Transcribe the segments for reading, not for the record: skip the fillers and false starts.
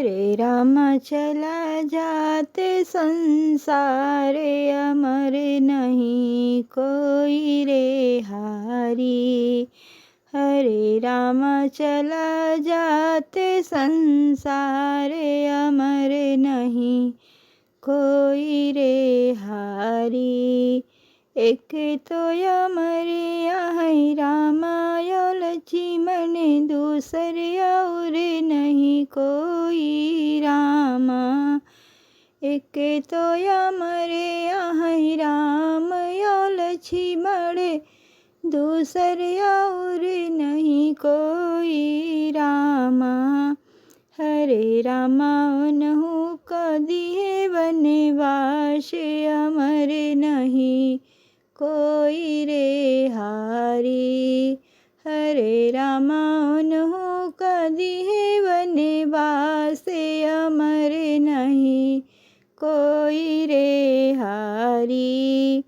हरे राम चला जाते संसारे, अमर नहीं कोई रे हारी। हरे राम चला जाते संसारे, अमर नहीं कोई रे हारी। एक तो अमरिया है रामाय लक्ष्मण, दूसरे और नहीं कोई रामा। एक तो अमरिया है रामाय लक्ष्मण, दूसरे और नहीं कोई रामा। हरे रामा उन्हु कदिए वनवास, अमर नहीं कोई रे हारी। हरे रामा उन्हु कदिए वनवास, अमर नहीं कोई रे हारी।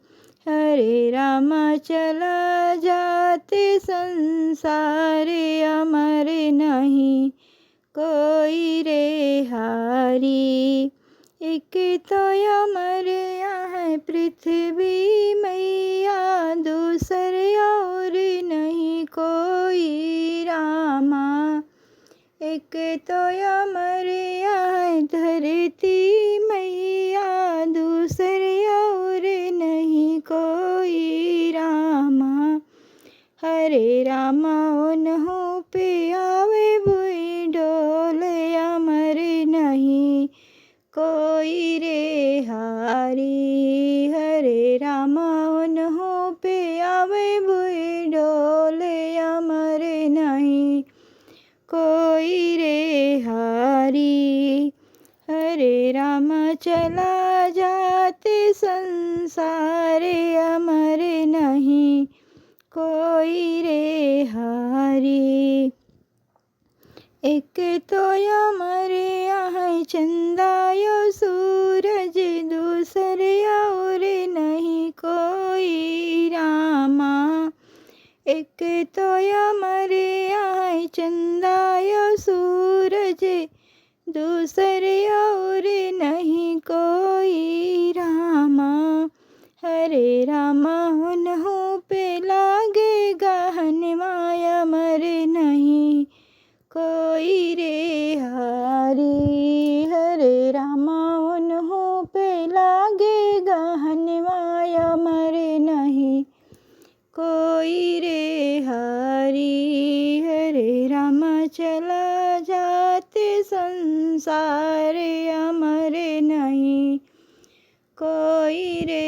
हरे रामा चला जाते संसारे, अमर नहीं कोई रे हारी। एक तो अमर है पृथ्वी मैया, दूसरे और नहीं कोई रामा। एक तो अमर है धरती मैया, दूसरे और नहीं कोई रामा। हरे रामा उन्हु पे आवे भुई डोले, अमर नहीं कोई रे हारी। हरे रामा उन्हु पे आवे भुई डोले, अमर नहीं कोई रे हारी। हरे राम चला जाते संसारे, अमर नहीं कोई रे हारी। एक तो अमर है चंदायो सूरज, दूसरे और नहीं कोई रामा। एक तो अमर है चंदायो सूरज, दूसरे और नहीं कोई रामा। हरे रामा उन्हु पे लागेगा हनुमान, अमर नहीं कोई रे हारी। हरे रामा उन्हु पे लागेगा हनुमान, अमर नहीं कोई रे हारी। हरे राम चला जाते संसारे, अमर नहीं कोई रे